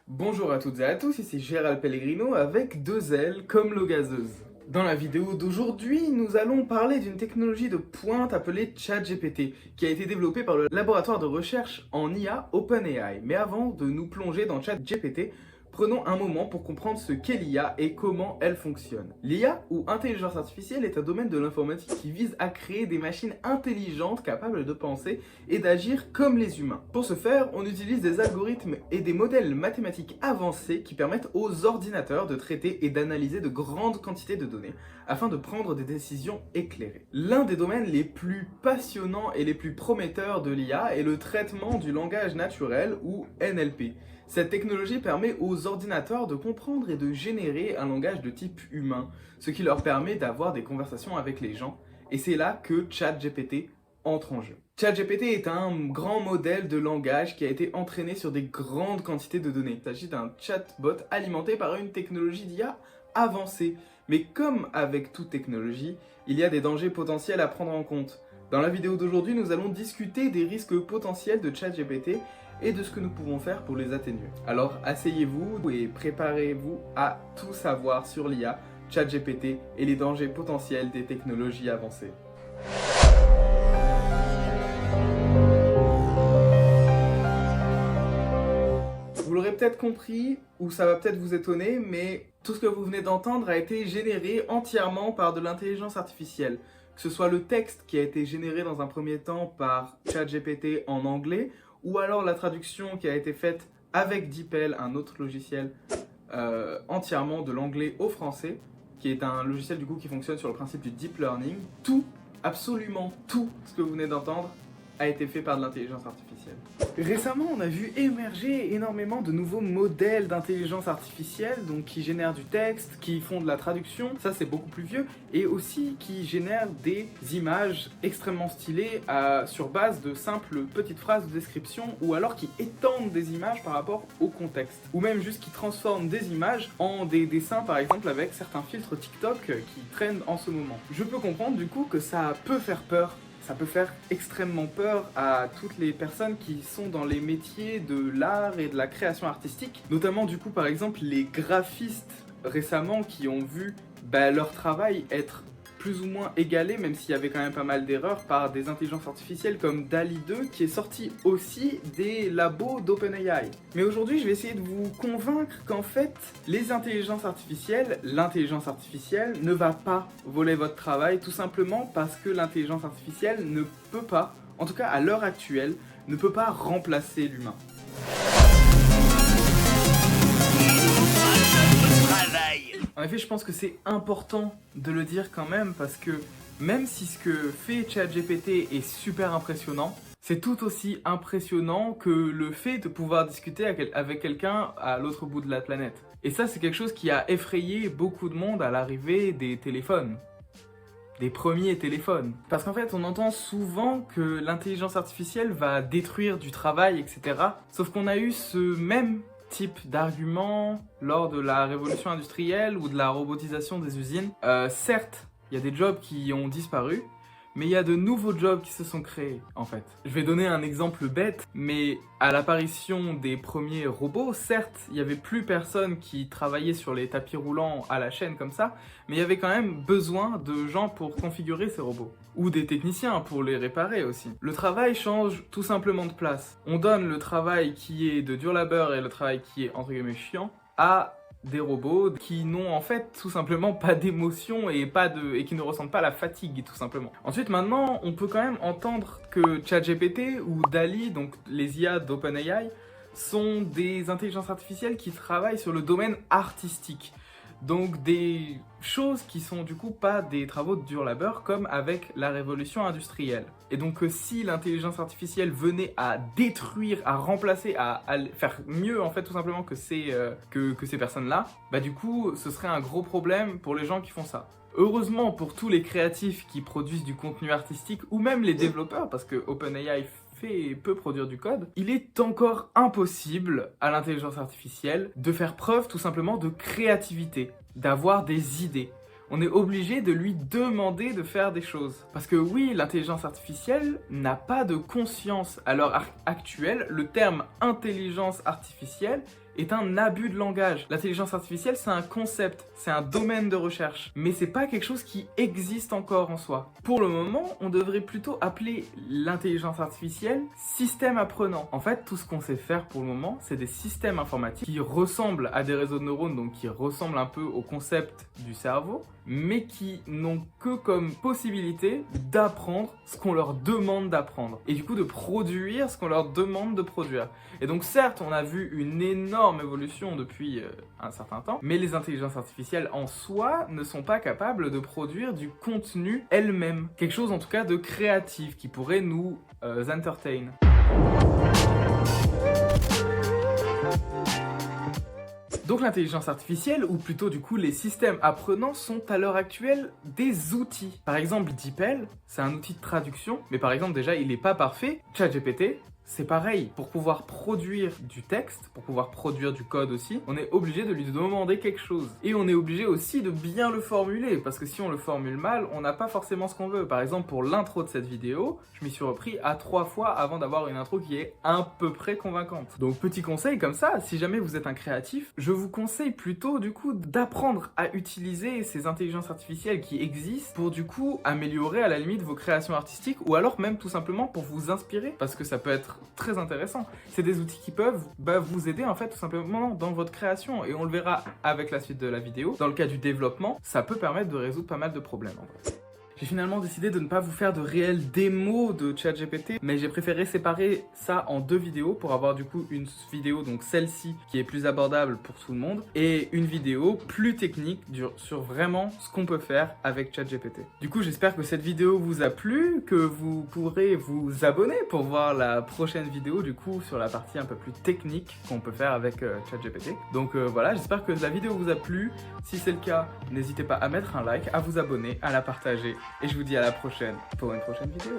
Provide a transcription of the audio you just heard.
Bonjour à toutes et à tous, ici Gérald Pellegrino avec deux ailes comme l'eau gazeuse. Dans la vidéo d'aujourd'hui, nous allons parler d'une technologie de pointe appelée ChatGPT, qui a été développée par le laboratoire de recherche en IA OpenAI. Mais avant de nous plonger dans ChatGPT, prenons un moment pour comprendre ce qu'est l'IA et comment elle fonctionne. L'IA, ou intelligence artificielle, est un domaine de l'informatique qui vise à créer des machines intelligentes capables de penser et d'agir comme les humains. Pour ce faire, on utilise des algorithmes et des modèles mathématiques avancés qui permettent aux ordinateurs de traiter et d'analyser de grandes quantités de données afin de prendre des décisions éclairées. L'un des domaines les plus passionnants et les plus prometteurs de l'IA est le traitement du langage naturel, ou NLP. Cette technologie permet aux ordinateurs de comprendre et de générer un langage de type humain, ce qui leur permet d'avoir des conversations avec les gens, et c'est là que ChatGPT entre en jeu. ChatGPT est un grand modèle de langage qui a été entraîné sur des grandes quantités de données. Il s'agit d'un chatbot alimenté par une technologie d'IA avancée. Mais comme avec toute technologie, il y a des dangers potentiels à prendre en compte. Dans la vidéo d'aujourd'hui, nous allons discuter des risques potentiels de ChatGPT et de ce que nous pouvons faire pour les atténuer. Alors asseyez-vous et préparez-vous à tout savoir sur l'IA, ChatGPT et les dangers potentiels des technologies avancées. Vous l'aurez peut-être compris, ou ça va peut-être vous étonner, mais tout ce que vous venez d'entendre a été généré entièrement par de l'intelligence artificielle. Que ce soit le texte qui a été généré dans un premier temps par ChatGPT en anglais, ou alors la traduction qui a été faite avec DeepL, un autre logiciel, entièrement de l'anglais au français, qui est un logiciel du coup qui fonctionne sur le principe du deep learning. Tout, absolument tout ce que vous venez d'entendre a été fait par de l'intelligence artificielle. Récemment, on a vu émerger énormément de nouveaux modèles d'intelligence artificielle, donc qui génèrent du texte, qui font de la traduction, ça c'est beaucoup plus vieux, et aussi qui génèrent des images extrêmement stylées sur base de simples petites phrases de description, ou alors qui étendent des images par rapport au contexte, ou même juste qui transforment des images en des dessins, par exemple avec certains filtres TikTok qui traînent en ce moment. Je peux comprendre du coup que ça peut faire peur. Ça peut faire extrêmement peur à toutes les personnes qui sont dans les métiers de l'art et de la création artistique, notamment du coup par exemple les graphistes récemment qui ont vu leur travail être plus ou moins égalé, même s'il y avait quand même pas mal d'erreurs, par des intelligences artificielles comme DALL-E 2 qui est sorti aussi des labos d'OpenAI. Mais aujourd'hui je vais essayer de vous convaincre qu'en fait l'intelligence artificielle ne va pas voler votre travail, tout simplement parce que l'intelligence artificielle ne peut pas, en tout cas à l'heure actuelle, ne peut pas remplacer l'humain. En effet, je pense que c'est important de le dire quand même parce que même si ce que fait ChatGPT est super impressionnant, c'est tout aussi impressionnant que le fait de pouvoir discuter avec quelqu'un à l'autre bout de la planète. Et ça, c'est quelque chose qui a effrayé beaucoup de monde à l'arrivée des téléphones. Des premiers téléphones. Parce qu'en fait, on entend souvent que l'intelligence artificielle va détruire du travail, etc. Sauf qu'on a eu ce même type d'argument lors de la révolution industrielle ou de la robotisation des usines. Certes, il y a des jobs qui ont disparu, mais il y a de nouveaux jobs qui se sont créés, en fait. Je vais donner un exemple bête, mais à l'apparition des premiers robots, certes, il n'y avait plus personne qui travaillait sur les tapis roulants à la chaîne comme ça, mais il y avait quand même besoin de gens pour configurer ces robots. Ou des techniciens pour les réparer aussi. Le travail change tout simplement de place. On donne le travail qui est de dur labeur et le travail qui est entre guillemets chiant à des robots qui n'ont en fait tout simplement pas d'émotion et qui ne ressentent pas la fatigue tout simplement. Ensuite maintenant on peut quand même entendre que ChatGPT ou DALL-E, donc les IA d'OpenAI, sont des intelligences artificielles qui travaillent sur le domaine artistique. Donc des choses qui sont du coup pas des travaux de dur labeur comme avec la révolution industrielle. Et donc si l'intelligence artificielle venait à détruire, à remplacer, à faire mieux en fait tout simplement que ces personnes-là, du coup ce serait un gros problème pour les gens qui font ça. Heureusement pour tous les créatifs qui produisent du contenu artistique ou même les développeurs, parce que OpenAI peut produire du code, il est encore impossible à l'intelligence artificielle de faire preuve tout simplement de créativité, d'avoir des idées. On est obligé de lui demander de faire des choses. Parce que oui, l'intelligence artificielle n'a pas de conscience. À l'heure actuelle, le terme intelligence artificielle est un abus de langage. L'intelligence artificielle, c'est un concept, c'est un domaine de recherche, mais c'est pas quelque chose qui existe encore en soi. Pour le moment, on devrait plutôt appeler l'intelligence artificielle système apprenant. En fait, tout ce qu'on sait faire pour le moment, c'est des systèmes informatiques qui ressemblent à des réseaux de neurones, donc qui ressemblent un peu au concept du cerveau, mais qui n'ont que comme possibilité d'apprendre ce qu'on leur demande d'apprendre, et du coup de produire ce qu'on leur demande de produire. Et donc certes, on a vu une énorme évolution depuis un certain temps, mais les intelligences artificielles en soi ne sont pas capables de produire du contenu elles-mêmes. Quelque chose en tout cas de créatif qui pourrait nous entertain. Donc l'intelligence artificielle, ou plutôt du coup les systèmes apprenants, sont à l'heure actuelle des outils. Par exemple DeepL, c'est un outil de traduction, mais par exemple déjà il n'est pas parfait. ChatGPT, c'est pareil, pour pouvoir produire du texte, pour pouvoir produire du code aussi, on est obligé de lui demander quelque chose. Et on est obligé aussi de bien le formuler, parce que si on le formule mal, on n'a pas forcément ce qu'on veut. Par exemple, pour l'intro de cette vidéo, je m'y suis repris à 3 fois avant d'avoir une intro qui est à peu près convaincante. Donc petit conseil comme ça, si jamais vous êtes un créatif, je vous conseille plutôt du coup d'apprendre à utiliser ces intelligences artificielles qui existent pour du coup améliorer à la limite vos créations artistiques, ou alors même tout simplement pour vous inspirer, parce que ça peut être très intéressant. C'est des outils qui peuvent vous aider en fait tout simplement dans votre création, et on le verra avec la suite de la vidéo. Dans le cas du développement, ça peut permettre de résoudre pas mal de problèmes en vrai. J'ai finalement décidé de ne pas vous faire de réelles démos de ChatGPT, mais j'ai préféré séparer ça en 2 vidéos pour avoir du coup une vidéo, donc celle-ci, qui est plus abordable pour tout le monde, et une vidéo plus technique sur vraiment ce qu'on peut faire avec ChatGPT. Du coup, j'espère que cette vidéo vous a plu, que vous pourrez vous abonner pour voir la prochaine vidéo du coup sur la partie un peu plus technique qu'on peut faire avec ChatGPT. Donc voilà, j'espère que la vidéo vous a plu. Si c'est le cas, n'hésitez pas à mettre un like, à vous abonner, à la partager. Et je vous dis à la prochaine pour une prochaine vidéo.